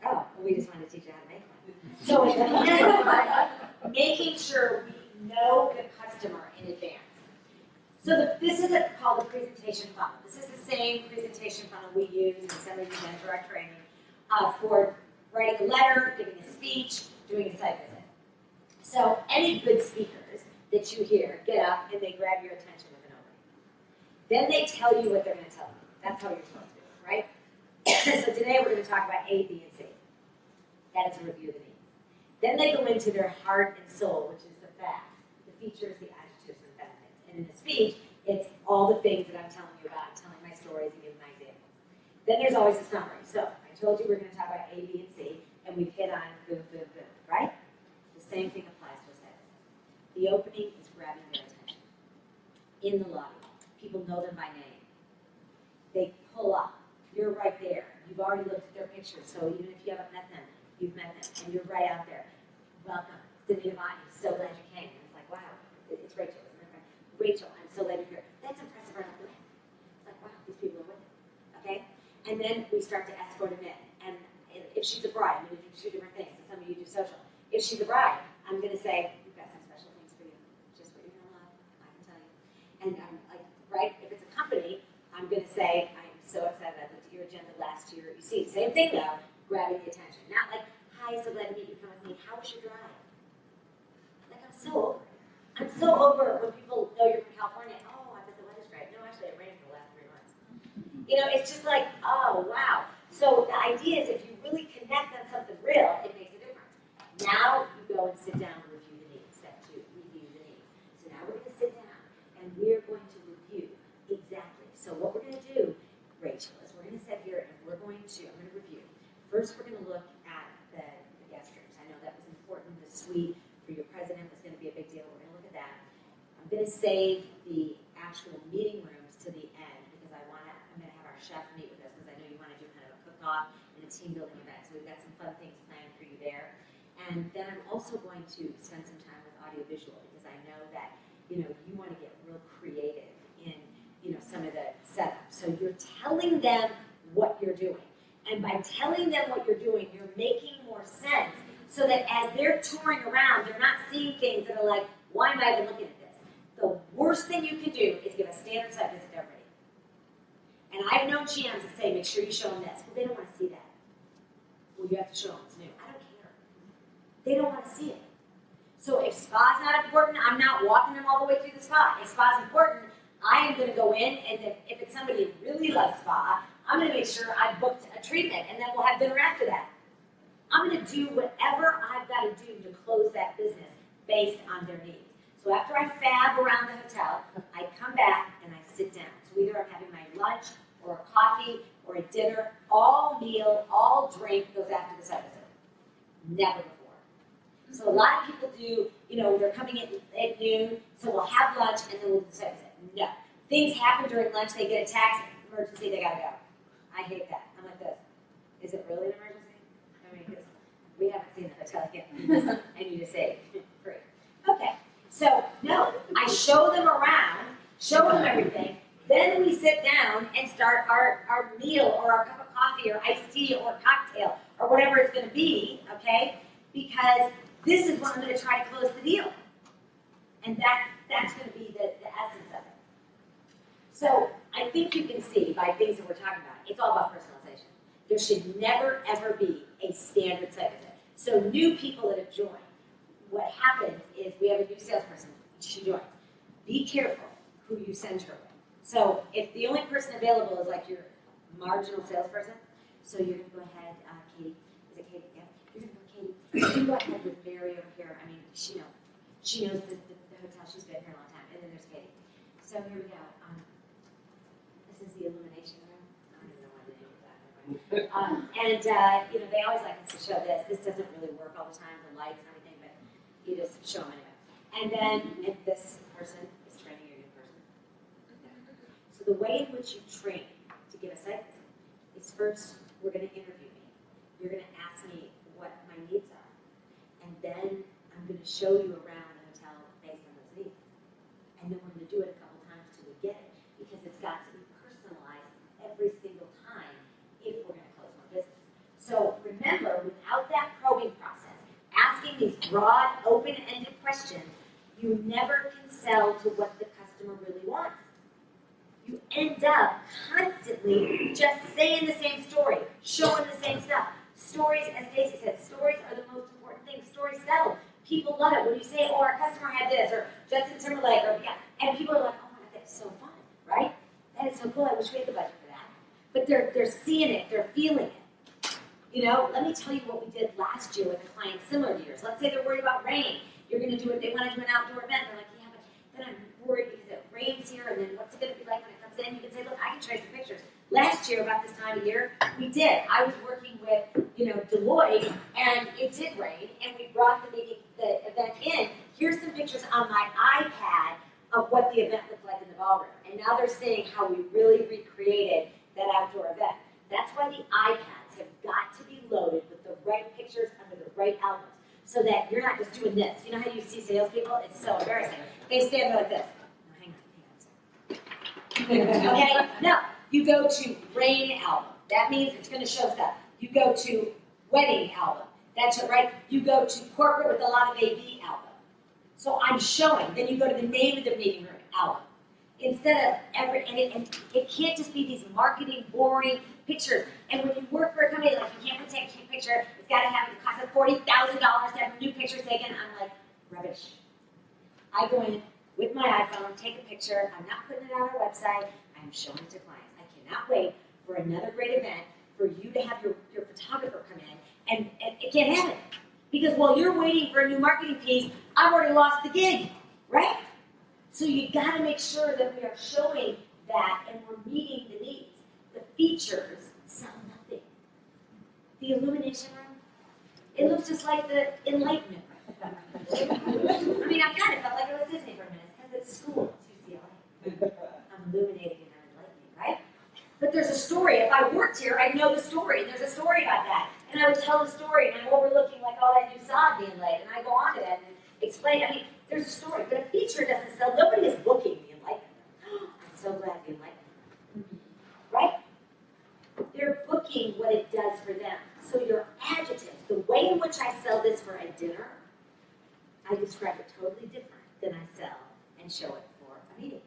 Oh, well, we just wanted to teach you how to make one. So making sure we know the customer in advance. So this is called the presentation funnel. This is the same presentation funnel we use and somebody who's in direct training for writing a letter, giving a speech, doing a site visit. So any good speakers that you hear get up and they grab your attention with an opening. Then they tell you what they're going to tell you. That's how you're supposed to do it, right? So today we're going to talk about A, B, and C. That is a review of the needs. Then they go into their heart and soul, which is the facts, the features, the adjectives, and the benefits. And in the speech, it's all the things that I'm telling you about, telling my stories and giving my examples. Then there's always a summary. So I told you we're going to talk about A, B, and C, and we've hit on boom, boom, boom, right? The same thing applies to a site visit. The opening is grabbing their attention. In the lobby, people know them by name. They pull up. You're right there. You've already looked at their pictures, so even if you haven't met them, you've met them, and you're right out there. Welcome, Cindy Novotny. So glad you came. And it's like, wow, it's Rachel, isn't it? Rachel, I'm so glad you're here. That's impressive right off the bat. It's like, wow, these people are with it. Okay? And then we start to escort them in. And if she's a bride, I'm going to do two different things. And some of you do social. If she's a bride, I'm going to say, we've got some special things for you. Just what you're going to love, I can tell you. And like, right, if it's a company, I'm going to say, I'm so excited. I looked at your agenda last year. You see, same thing though, grabbing the attention. Not like, hi, so glad to meet you. Come with me. How was your drive? Like, I'm so over it. I'm so over when people know you're from California. Oh, I bet the weather's great. No, actually, it rained for the last 3 months. You know, it's just like, oh, wow. So the idea is if you really connect on something real, it makes a difference. Now you go and sit down and review the needs. Step 2, review the needs. So now we're going to sit down and we're going to review exactly. So what we're going to do, Rachel, is we're going to sit here and I'm going to review. First, we're going to look at the guest rooms. I know that was important. The suite for your president was going to be a big deal. We're going to look at that. I'm going to save the actual meeting rooms to the end because I'm going to have our chef meet with us because I know you want to do kind of a cook-off and a team building event. So we've got some fun things planned for you there. And then I'm also going to spend some time with audiovisual because I know that, you want to get real creative in, some of the setup. So you're telling them what you're doing. And by telling them what you're doing, you're making more sense so that as they're touring around, they're not seeing things that are like, Why am I even looking at this? The worst thing you can do is give a standard site visit to everybody. And I've known GMs that say, make sure you show them this. Well, they don't want to see that. Well, you have to show them it's new. I don't care. They don't want to see it. So if spa's not important, I'm not walking them all the way through the spa. If spa's important, I am going to go in, and if it's somebody who really loves spa, I'm going to make sure I've booked a treatment, and then we'll have dinner after that. I'm going to do whatever I've got to do to close that business based on their needs. So after I fab around the hotel, I come back and I sit down. So either I'm having my lunch or a coffee or a dinner, all meal, all drink goes after the site visit. Never before. So a lot of people do, they're coming in at noon, so we'll have lunch and then we'll do the site visit. No. Things happen during lunch, they get a taxi emergency, they gotta go. I hate that. I'm like this. Is it really an emergency? I mean, because we haven't seen the hotel yet. I need to save. Free. Okay. So, no, I show them around, show them everything, then we sit down and start our meal or our cup of coffee or iced tea or cocktail or whatever it's going to be, okay? Because this is when I'm going to try to close the deal. And that's going to be the essence of it. So I think you can see by things that we're talking about, it's all about personalization. There should never, ever be a standard site visit. So new people that have joined, what happens is we have a new salesperson, she joins. Be careful who you send her with. So if the only person available is like your marginal salesperson, so you're going to go ahead, Katie, is it Katie? Yeah. You're going to go, Katie, you can go ahead with Mary over here. I mean, she knows the hotel, she's been here a long time. And then there's Katie. So here we go. This is the illumination room. I don't even know why the name of that. And they always like us to show this. This doesn't really work all the time, the lights and everything, but you just show them anyway. And then this person is training your new person. So the way in which you train to give a site visit is first, we're going to interview me. You're going to ask me what my needs are. And then I'm going to show you around the hotel based on those needs. And then we're going to do it a couple times till we get it, because it's got to be personalized every single time if we're going to close more business. So remember, without that probing process, asking these broad, open-ended questions, you never can sell to what the customer really wants. You end up constantly just saying the same story, showing the same stuff. Stories, as Stacy said, stories are the most important thing. Stories sell. People love it when you say, oh, our customer had this, or Justin Timberlake, or yeah, and people are like, oh my God, that's so fun, right? That is so cool. I wish we had the budget for that. But they're seeing it, they're feeling it. Let me tell you what we did last year with a client similar to yours. Let's say they're worried about rain. You're going to do it. They want to do an outdoor event. They're like, yeah, but then I'm worried because it rains here, and then what's it going to be like when it comes in? You can say, look, I can show you some pictures. Last year, about this time of year, we did. I was working with, Deloitte, and it did rain, and we brought the event in. Here's some pictures on my iPad of what the event looked like in the ballroom. And now they're seeing how we really recreated that outdoor event. That's why the iPads have got to be loaded with the right pictures under the right albums, so that you're not just doing this. You know how you see salespeople? It's so embarrassing. They stand there like this. Oh, hang on. Okay? No. You go to rain album. That means it's going to show stuff. You go to wedding album. That's it, right? You go to corporate with a lot of AV album. So I'm showing. Then you go to the name of the meeting room album. Instead of and it can't just be these marketing, boring pictures. And when you work for a company, like, you can't take a cute picture. It's got to have, it costs us $40,000 to have new pictures taken. I'm like, rubbish. I go in with my iPhone, take a picture. I'm not putting it on our website. I'm showing it to clients. I cannot wait for another great event for you to have your photographer come in, and it can't happen. Because while you're waiting for a new marketing piece, I've already lost the gig, right? So you got to make sure that we are showing that and we're meeting the needs. The features sell nothing. The illumination room, it looks just like the Enlightenment room. I mean, I kind of felt like it was Disney for a minute, because it's school, it's UCLA. I'm illuminating and I'm enlightening, right? But there's a story. If I worked here, I'd know the story. There's a story about that. And I would tell the story, and I'm overlooking like all that new sod being laid, and I go on to that and explain. I mean, there's a story, but a feature doesn't sell. Nobody is booking the Enlightenment. I'm so glad the Enlightenment. Right? They're booking what it does for them. So your adjectives, the way in which I sell this for a dinner, I describe it totally different then I sell and show it for a meeting.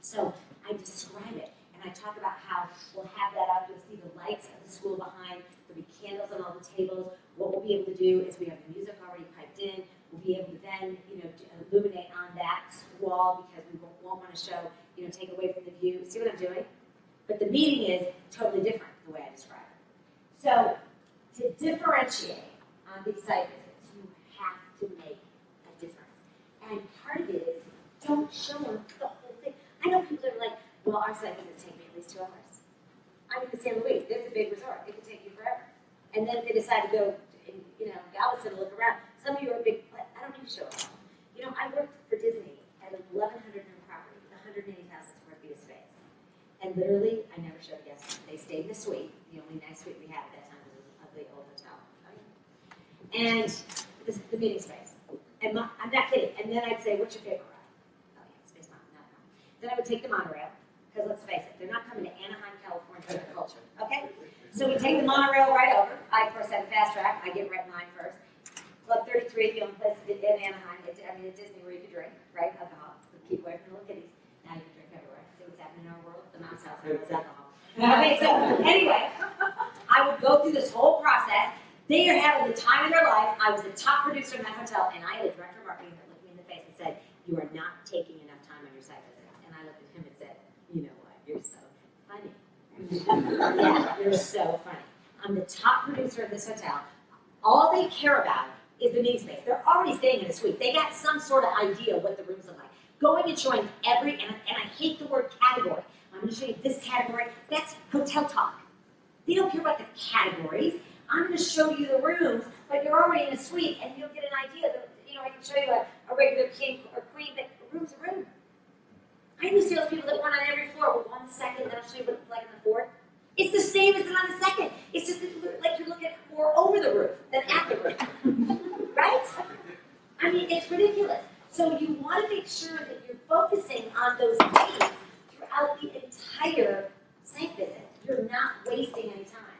So I describe it, and I talk about how we'll have that out. You'll see the lights of the school behind. There'll be candles on all the tables. What we'll be able to do is we have the music already piped in. We'll be able to then, illuminate on that wall because we won't want to show, take away from the view. See what I'm doing? But the meeting is totally different the way I describe it. So to differentiate on these site visits, you have to make a difference. And part of it is don't show them the whole thing. I know people that are like, well, our site visits take me at least 2 hours. I'm in San Luis. There's a big resort. It could take you forever. And then if they decide to go, Galveston to look around. Some of you are big. I don't need to show them. I worked for Disney at an 1,100 room property with 180,000 square feet of space. And literally, I never showed a guest. They stayed in the suite. The only nice suite we had at that time was an ugly old hotel. And this is the meeting space. And I'm not kidding. And then I'd say, what's your favorite ride? Oh, yeah, Space Mountain, not fun. Then I would take the monorail, because let's face it, they're not coming to Anaheim, California for their culture. Okay? So we take the monorail right over. I, of course, have a fast track. I get right in line first. Club 33, the only place in Anaheim, at Disney where you can drink, right? Alcohol. Keep away from the little kiddies. Now you can drink everywhere. See what's happening in our world? The mouse house has alcohol. Okay, so anyway, I would go through this whole process. They are having the time of their life. I was the top producer in that hotel, and I had a director of marketing that looked me in the face and said, "You are not taking enough time on your site visits." And I looked at him and said, "You know what? You're so funny." Yeah, you're so funny. I'm the top producer of this hotel. All they care about is the meeting space. They're already staying in a suite. They got some sort of idea what the rooms look like. Going and showing every, and I hate the word category. I'm going to show you this category. That's hotel talk. They don't care about the categories. I'm going to show you the rooms, but you're already in a suite, and you'll get an idea. That, I can show you a regular king or queen, but a room's a room. I knew salespeople that went on every floor with 1 second, then I'll show you what it's like on the fourth. It's the same as it on the second. It's just like you're looking more over the roof than at the roof. Right? I mean, it's ridiculous. So you want to make sure that you're focusing on those things throughout the entire site visit. You're not wasting any time.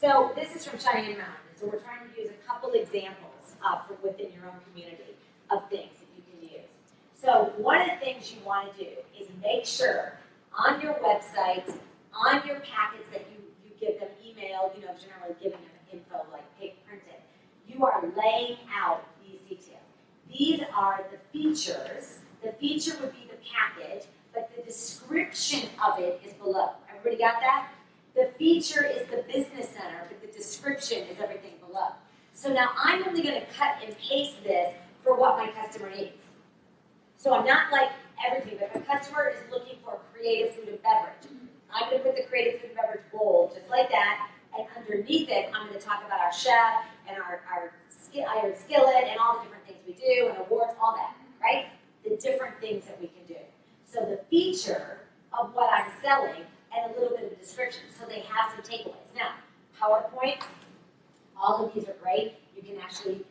So this is from Cheyenne Mountain. So we're trying to use a couple examples from within your own community of things that you can use. So one of the things you want to do is make sure on your websites, on your packets that you give them email, if you're not really giving them info like paper printed, you are laying out these details. These are the features. The feature would be the package, but the description of it is below. Everybody got that? The feature is the business center, but the description is everything below. So now I'm only going to cut and paste this for what my customer needs. So I'm not like everything, but my customer is looking for creative food and beverage. I'm going to put the creative food and beverage bold, just like that, and underneath it, I'm going to talk about our chef and our iron skillet and all the different things we do, and awards, all that, right? The different things that we can do. So the feature of what I'm selling and a little bit of a description, so they have some takeaways. Now, PowerPoints, all of these are great. You can actually,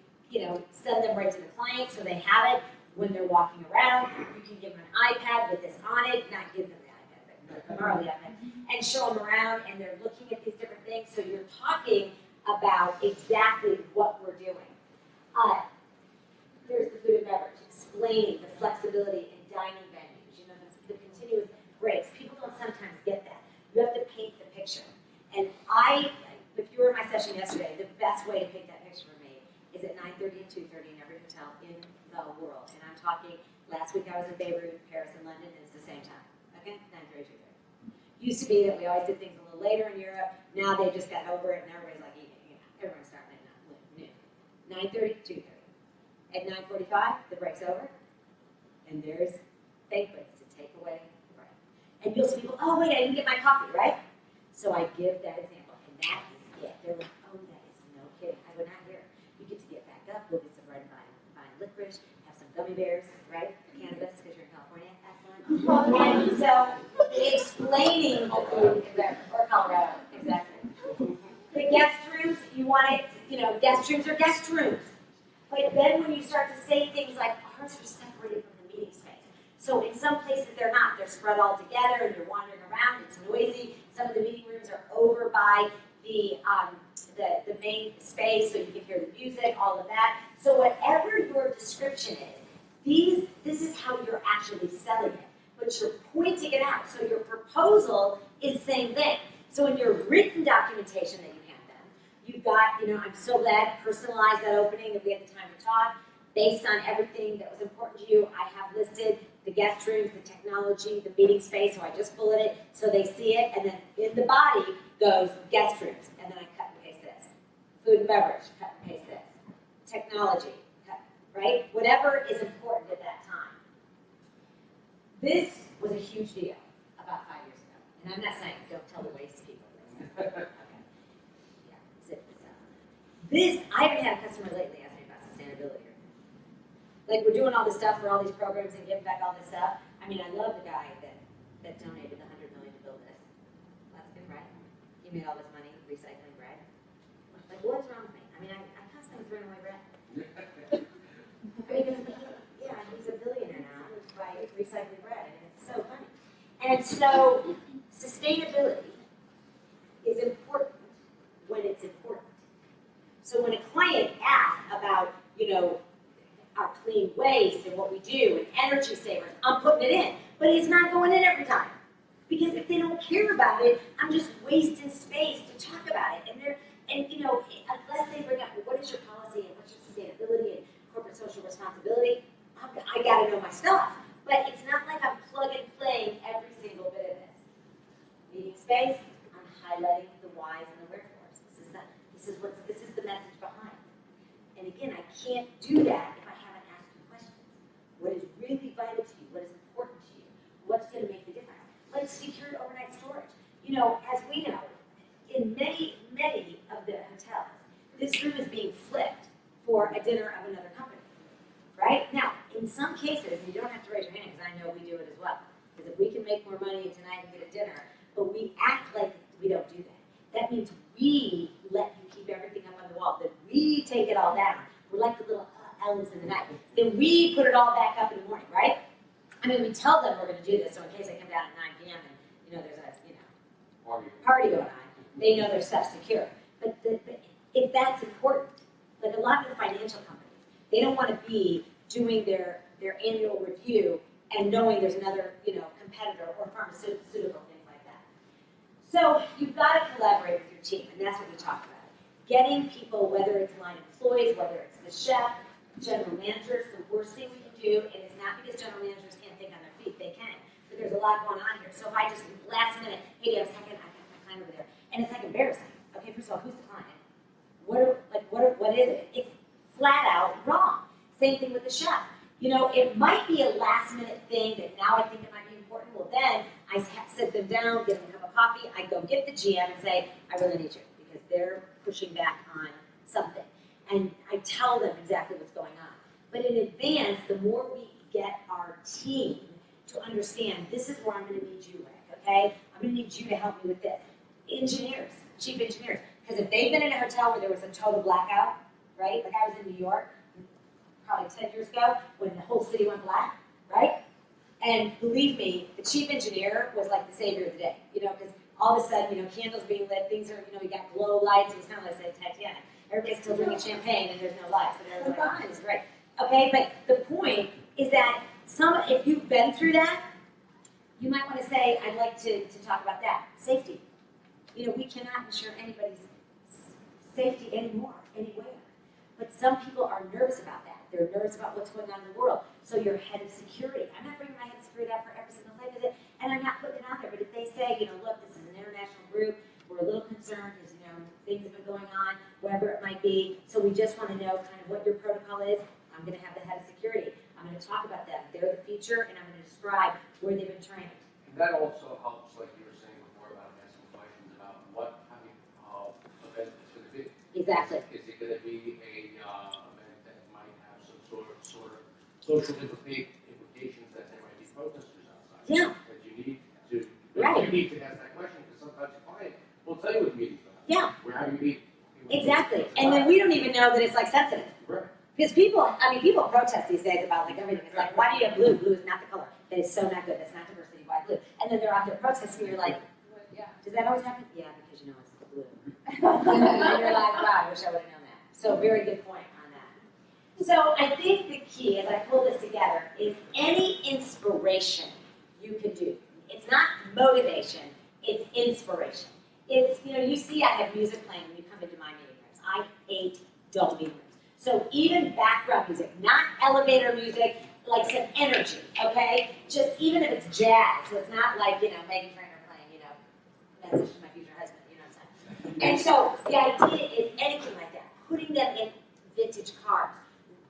send them right to the client so they have it when they're walking around. You can give them an iPad with this on it, not give them the iPad, but borrow the iPad, and show them around, and they're looking at these different things. So you're talking about exactly what we're doing. There's the food and beverage, explaining the flexibility in dining venues, the continuous breaks. People don't sometimes get that. You have to paint the picture. And if you were in my session yesterday, the best way to paint that picture for me is at 9:30 and 2:30 in every hotel in the world. And I'm talking, last week I was in Beirut, Paris, and London, and it's the same time. Okay? 9:30, 2:30. Used to be that we always did things a little later in Europe. Now they've just gotten over it, and everybody's like eating. Everyone's starting at noon. 9:30, 2:30. At 9:45, the break's over, and there's banquets to take away the break. And you'll see people, oh wait, I didn't get my coffee, right? So I give that example, and that is it. They're like, oh, that is no kidding. I would not hear it. You get to get back up, we'll get some bread and vine licorice, have some gummy bears, right? Cannabis, because you're in California. Excellent. And so explaining the food and beverage, or Colorado, exactly. The guest rooms, you want it, guest rooms are guest rooms. But then when you start to say things like, ours are separated from the meeting space. So in some places they're not. They're spread all together and you're wandering around. It's noisy. Some of the meeting rooms are over by the main space so you can hear the music, all of that. So whatever your description is, This is how you're actually selling it, but you're pointing it out. So your proposal is the same thing. So in your written documentation that you hand them, you've got, I'm so glad, personalize that opening that we had the time to talk. Based on everything that was important to you, I have listed the guest rooms, the technology, the meeting space, so I just bullet it so they see it, and then in the body goes guest rooms, and then I cut and paste this. Food and beverage, cut and paste this. Technology, cut, right? Whatever is important at that time. This was a huge deal about 5 years ago, and I'm not saying don't tell the waste people this. Okay. Yeah, zip this out. This, I haven't had a customer lately ask me about sustainability. Like, we're doing all this stuff for all these programs and giving back all this stuff. I mean, I love the guy that donated the $100 million to build this. That's good, right? He made all this money recycling bread. Like, what's wrong with me? I mean, I constantly throwing away bread. Yeah, he's a billionaire now by recycling bread. I mean, it's so funny. And so, sustainability is important when it's important. So when a client asks about, our clean waste and what we do and energy savers, I'm putting it in. But it's not going in every time. Because if they don't care about it, I'm just wasting space to talk about it. Unless they bring up, well, what is your policy and what's your sustainability and corporate social responsibility, I gotta know my stuff. But it's not like I'm plug and playing every single bit of this. Meeting space, I'm highlighting the whys and the wherefores. This is the message behind. And again, I can't do that if I haven't asked you questions. What is really vital to you? What is important to you? What's going to make the difference? Like secured overnight storage. As we know, in many, many of the hotels, this room is being flipped for a dinner of another company. Right? Now, in some cases, and you don't have to raise your hand because I know we do it as well. Because if we can make more money tonight and get a dinner, but we act like we don't do that. That means we let you keep everything up on the wall. That we take it all down. We're like the little elves in the night. Then we put it all back up in the morning, right? I mean, we tell them we're going to do this, so in case they come down at 9 p.m. and there's a party going on, they know their stuff's secure. But if that's important, like a lot of the financial companies, they don't want to be doing their annual review and knowing there's another competitor or pharmaceutical things like that. So you've got to collaborate with your team, and that's what we talked about. Getting people, whether it's line employees, whether it's the chef, general managers, the worst thing we can do, and it's not because general managers can't think on their feet, they can, but there's a lot going on here. So if I just, last minute, hey, do you have a second? I got my client over there. And it's like embarrassing. Okay, first of all, who's the client? What is it? It's flat out wrong. Same thing with the chef. It might be a last minute thing that now I think it might be important. Well, then I sit them down, give them a cup of coffee, I go get the GM and say, I really need you, because they're pushing back on something. And I tell them exactly what's going on. But in advance, the more we get our team to understand, this is where I'm going to need you, Rick, okay? I'm going to need you to help me with this. Engineers, chief engineers. Because if they've been in a hotel where there was a total blackout, right? Like I was in New York, probably 10 years ago, when the whole city went black, right? And believe me, the chief engineer was like the savior of the day, because all of a sudden, candles being lit, things are, we got glow lights, it was kind of like the Titanic. Everybody's still drinking champagne and there's no lights, and everyone's like, oh, this is great. Okay, but the point is that if you've been through that, you might want to say, I'd like to talk about that. Safety. We cannot ensure anybody's safety anymore, anywhere. But some people are nervous about that. They're nervous about what's going on in the world. So your head of security, I'm not bringing my head of security out for every single site visit, and I'm not putting it out there. But if they say, look, this is an international group, we're a little concerned because, things have been going on, wherever it might be, so we just want to know kind of what your protocol is. I'm going to have the head of security. I'm going to talk about them. They're the feature, and I'm going to describe where they've been trained. And that also helps, like you were saying before, about asking questions about what kind of event it's going to be. Exactly. Is it going to be a event that might have some sort of social implications that there might be protesters outside? Yeah. That you need to Right. You need to ask that question, because sometimes the client will tell you what meetings are. Yeah. Where have you been? Exactly. And then we don't even know that it's like sensitive. Right. Because people protest these days about like everything. It's like, why do you have blue? Blue is not the color. That is so not good. That's not diversity. Why blue? And then they're out there protesting, and you're like, does that always happen? Yeah, because it's the blue. And you're like, wow, I wish I would have known that. So very good point on that. So I think the key, as I pull this together, is any inspiration you can do. It's not motivation, it's inspiration. It's, you see I have music playing when you come into my meeting rooms. I hate dull meeting rooms. So even background music, not elevator music, like some energy, okay? Just even if it's jazz, so it's not like, Megan Trainor playing, Message to My Future Husband, you know what I'm saying? And so the idea is anything like that, putting them in vintage cars,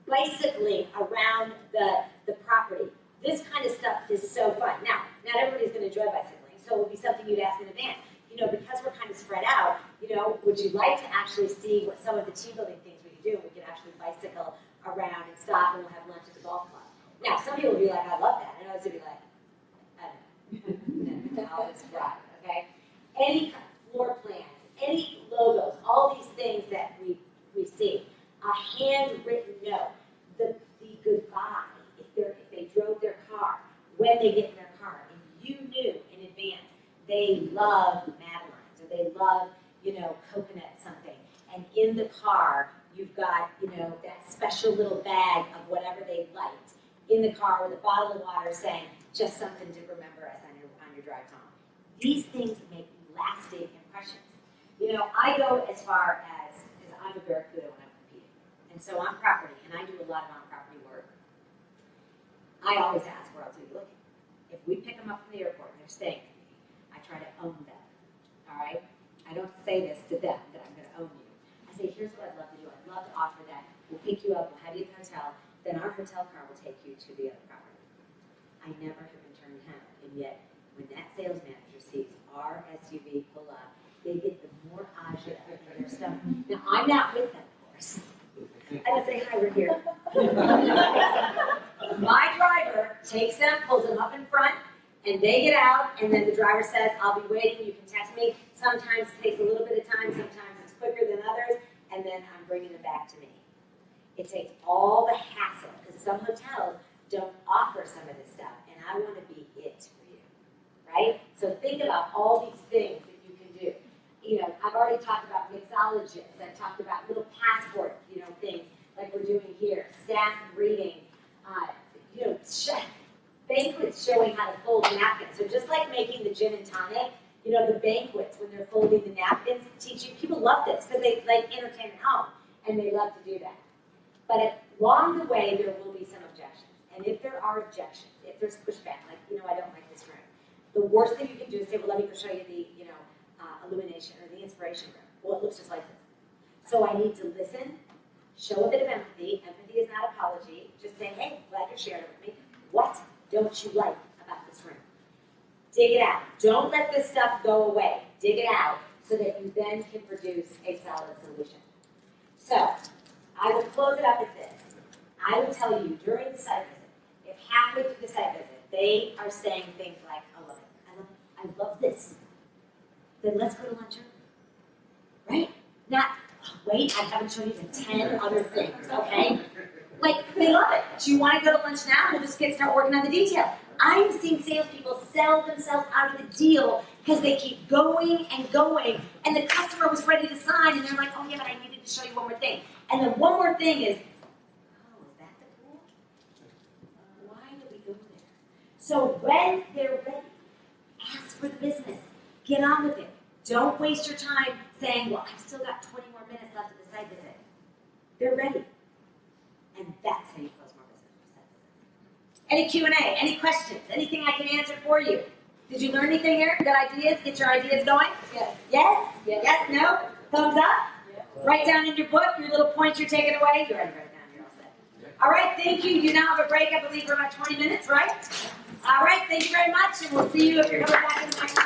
bicycling around the property. This kind of stuff is so fun. Now, not everybody's going to enjoy bicycling, so it would be something you'd ask in advance. Because we're kind of spread out, would you like to actually see what some of the team building things we could do? We could actually bicycle around and stop and we'll have lunch at the golf club. Now, some people will be like, I love that. And others will be like, I don't know. I'll just ride, okay? Any kind of floor plans, any logos, all these things that we see. A handwritten note, the goodbye, if they drove their car, when they get in their car, if you knew in advance they love Madeline's or they love, coconut something, and in the car you've got, that special little bag of whatever they liked in the car with a bottle of water saying, just something to remember us on your drive home. These things make lasting impressions. I go as far as I'm a barracuda when I'm competing. And so on property, and I do a lot of on-property work, I always ask, where else are you looking? If we pick them up from the airport and they're staying with me, I try to own them, all right? I don't say this to them, that I'm going to own you. I say, here's what I'd love to do. I'd love to offer that. We'll pick you up, we'll have you at the hotel, then our hotel car will take you to the other property. I never have been turned down, and yet when that sales manager sees our SUV pull up, they get the more agita in their stuff. Now, I'm not with them, of course. I would say, hi, we're here. My driver takes them, pulls them up in front, and they get out, and then the driver says, I'll be waiting, you can text me. Sometimes it takes a little bit of time, sometimes it's quicker than others, and then I'm bringing them back to me. It takes all the hassle, because some hotels don't offer some of this stuff, and I want to be it for you, right? So think about all these things that you can do. I've already talked about mixologists, I've talked about little passport, things like we're doing here, staff reading, banquets showing how to fold napkins. So just like making the gin and tonic, the banquets when they're folding the napkins, teaching, people love this because they like entertain at home and they love to do that. But along the way, there will be some objections. And if there are objections, if there's pushback, like, I don't like this room, the worst thing you can do is say, well, let me go show you the, illumination or the inspiration room. Well, it looks just like this. So I need to listen, show a bit of empathy. Empathy is not apology. Just say, hey, glad you shared it with me. What don't you like about this room? Dig it out. Don't let this stuff go away. Dig it out so that you then can produce a solid solution. So, I will close it up with this. I will tell you during the site visit, if halfway through the site visit, they are saying things like, I love it, I love this, then let's go to lunch early. Right? Not, oh, wait, I haven't shown you the 10 other things, okay? Like, they love it. Do you want to go to lunch now? We'll just start working on the details. I'm seeing salespeople sell themselves out of the deal because they keep going and going, and the customer was ready to sign, and they're like, oh yeah, but I needed to show you one more thing. And then one more thing is, oh, is that the pool? Why did we go there? So when they're ready, ask for the business. Get on with it. Don't waste your time saying, well, I've still got 20 more minutes left of the site visit. They're ready. And that's how you close more business. Any Q&A? Any questions? Anything I can answer for you? Did you learn anything here? Good ideas? Get your ideas going? Yes. Yes? Yes? Yes? No? Thumbs up? Yes. Write down in your book your little points you're taking away. You already wrote it down. You're all set. All right. Thank you. You now have a break, I believe, for about 20 minutes, right? All right. Thank you very much. And we'll see you if you're coming back in the next one.